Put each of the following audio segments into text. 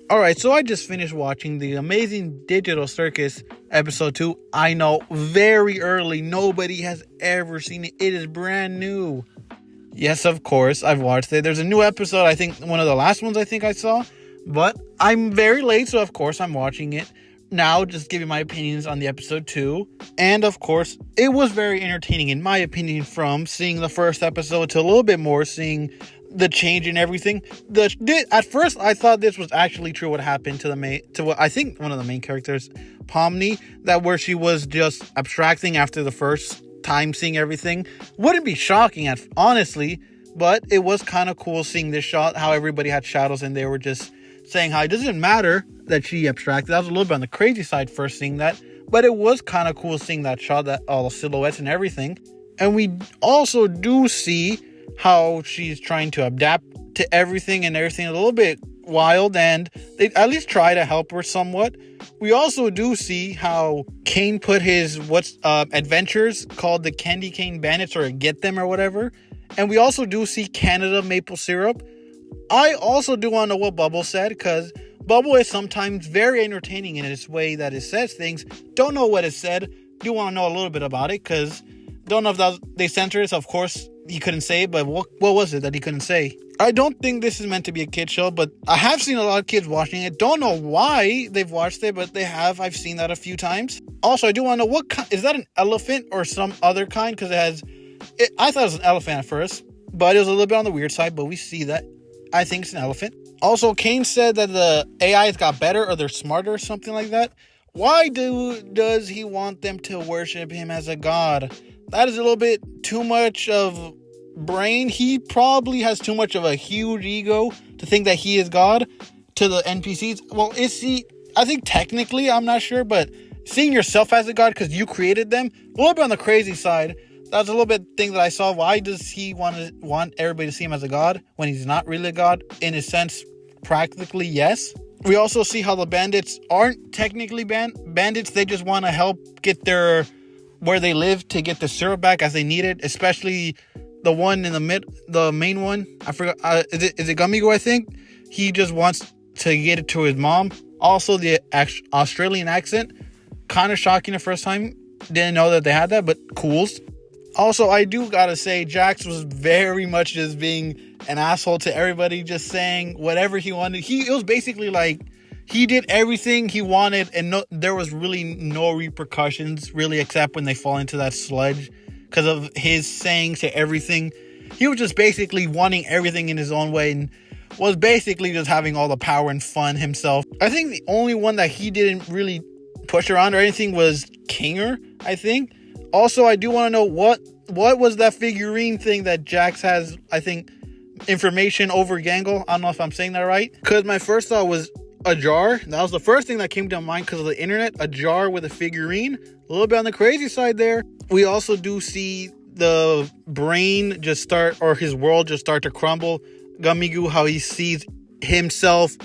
Alright, so I just finished watching the Amazing Digital Circus episode 2. I know, very early. Nobody has ever seen it. It is brand new. Yes, of course, I've watched it. There's a new episode, I think one of the last ones I think I saw. But I'm very late, so of course I'm watching it now, just giving my opinions on the episode 2. And of course, it was very entertaining in my opinion, from seeing the first episode to a little bit more, seeing the change in everything. At first I thought this was actually true, what happened to what I think one of the main characters, Pomni, that where she was just abstracting after the first time seeing everything. Wouldn't be shocking honestly, but it was kind of cool seeing this shot, how everybody had shadows and they were just saying how it doesn't matter that she abstracted. That was a little bit on the crazy side first seeing that, but it was kind of cool seeing that shot, that all the silhouettes and everything. And we also do see how she's trying to adapt to everything, and everything a little bit wild, and they at least try to help her somewhat. We also do see how Kane put his adventures called the Candy Cane Bandits, or Get Them or whatever. And we also do see Canada maple syrup. I also do want to know what Bubble said, because Bubble is sometimes very entertaining in its way that it says things. Don't know what it said. Do want to know a little bit about it, because don't know if they censored it. So of course he couldn't say it, but what was it that he couldn't say? I don't think this is meant to be a kid show, but I have seen a lot of kids watching it. Don't know why they've watched it, but they have. I've seen that a few times. Also, I do want to know what kind, is that an elephant or some other kind? Because I thought it was an elephant at first, but it was a little bit on the weird side, but we see that. I think it's an elephant. Also, Kane said that the AIs got better, or they're smarter or something like that. Why does he want them to worship him as a god? That is a little bit too much of brain. He probably has too much of a huge ego to think that he is God to the NPCs. Well, is he? I think technically, I'm not sure, but seeing yourself as a god because you created them, a little bit on the crazy side. That's a little bit thing that I saw. Why does he want everybody to see him as a god when he's not really a god? In a sense, practically, yes. We also see how the bandits aren't technically bandits. They just want to help get where they live to get the syrup back as they need it, especially the one in the main one. I forgot. Is it Gumigo? I think he just wants to get it to his mom. Also, the Australian accent, kind of shocking the first time. Didn't know that they had that, but cool. Also, I do gotta say, Jax was very much just being an asshole to everybody, just saying whatever he wanted. It was basically like he did everything he wanted, and there was really no repercussions, really, except when they fall into that sludge because of his sayings to everything. He was just basically wanting everything in his own way, and was basically just having all the power and fun himself. I think the only one that he didn't really push around or anything was Kinger, I think. Also, I do want to know what was that figurine thing that Jax has, I think, information over Gangle. I don't know if I'm saying that right. Because my first thought was a jar. That was the first thing that came to mind because of the internet. A jar with a figurine. A little bit on the crazy side there. We also do see the brain just start, or his world just start to crumble. Gumigo, how he sees himself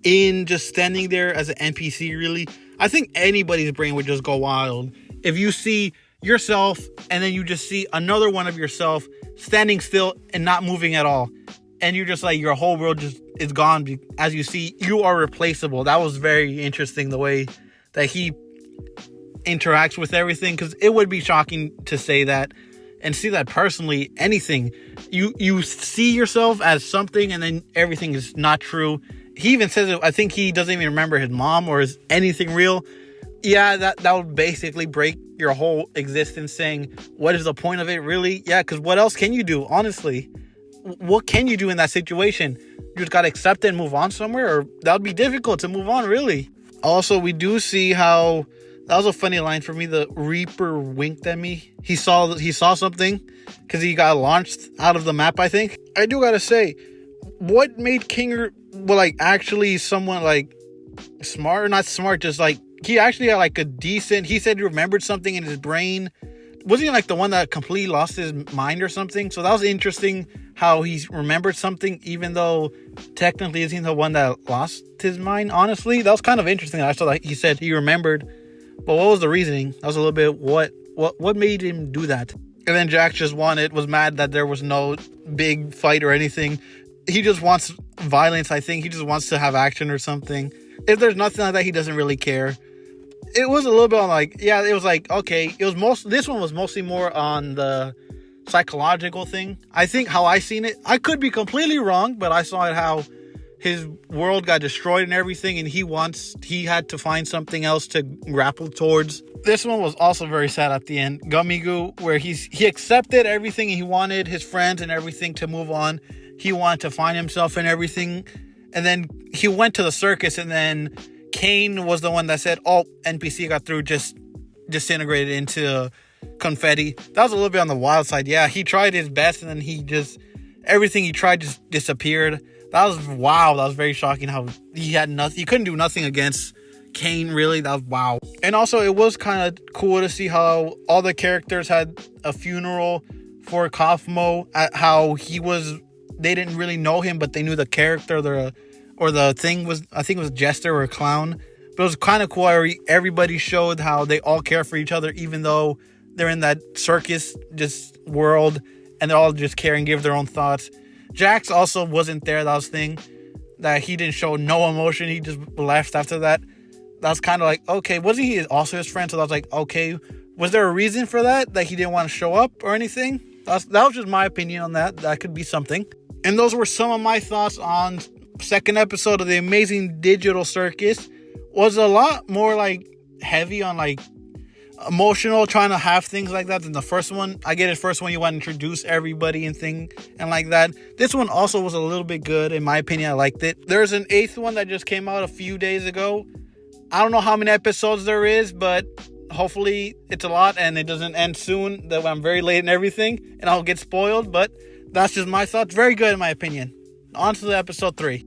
in just standing there as an NPC, really. I think anybody's brain would just go wild. If you see yourself and then you just see another one of yourself standing still and not moving at all, and you're just like, your whole world just is gone. As you see, you are replaceable. That was very interesting, the way that he interacts with everything, because it would be shocking to say that and see that personally. Anything you see yourself as something and then everything is not true. He even says it, I think he doesn't even remember his mom or is anything real. Yeah, that would basically break your whole existence, saying, what is the point of it, really? Yeah, because what else can you do, honestly? What can you do in that situation? You just gotta accept it and move on somewhere, or that would be difficult to move on, really. Also, we do see how, that was a funny line for me, the Reaper winked at me. He saw something, because he got launched out of the map, I think. I do gotta say, what made Kinger, actually someone, smart, or not smart, just, he actually had, he said he remembered something in his brain. Wasn't he, the one that completely lost his mind or something? So that was interesting, how he remembered something, even though technically isn't he the one that lost his mind, honestly. That was kind of interesting. I saw that he said he remembered, but what was the reasoning? That was a little bit, what made him do that? And then Jax just was mad that there was no big fight or anything. he just wants violence. I think he just wants to have action or something. If there's nothing like that, he doesn't really care. It was a little bit on like, yeah, it was like, okay, this one was mostly more on the psychological thing. I think how I seen it, I could be completely wrong, but I saw it how his world got destroyed and everything, and he had to find something else to grapple towards. This one was also very sad at the end. Gumigu, where he accepted everything, and he wanted his friends and everything to move on. He wanted to find himself and everything. And then he went to the circus, and then Kane was the one that said, oh, NPC got through, just disintegrated into confetti. That was a little bit on the wild side. Yeah, he tried his best, and then everything he tried just disappeared. That was wow. That was very shocking how he had nothing. He couldn't do nothing against Kane, really. That was wow. And also, it was kind of cool to see how all the characters had a funeral for Kafumo. How they didn't really know him, but they knew the character. Or the thing was, I think it was Jester or a clown. But it was kind of cool how everybody showed how they all care for each other, even though they're in that circus just world, and they all just care and give their own thoughts. Jax also wasn't there. That was the thing, that he didn't show no emotion. He just left after that. That was kind of like, okay, wasn't he also his friend? So I was like, okay, was there a reason for that he didn't want to show up or anything? That was just my opinion on that. That could be something. And those were some of my thoughts on second episode of The Amazing Digital Circus. Was a lot more like heavy on like emotional, trying to have things like that than the first one. I get it, first one you want to introduce everybody and like that. This one also was a little bit good, in my opinion. I liked it. There's an 8th one that just came out a few days ago. I don't know how many episodes there is, but hopefully it's a lot and it doesn't end soon, that I'm very late and everything and I'll get spoiled. But that's just my thoughts. Very good in my opinion. On to the episode 3.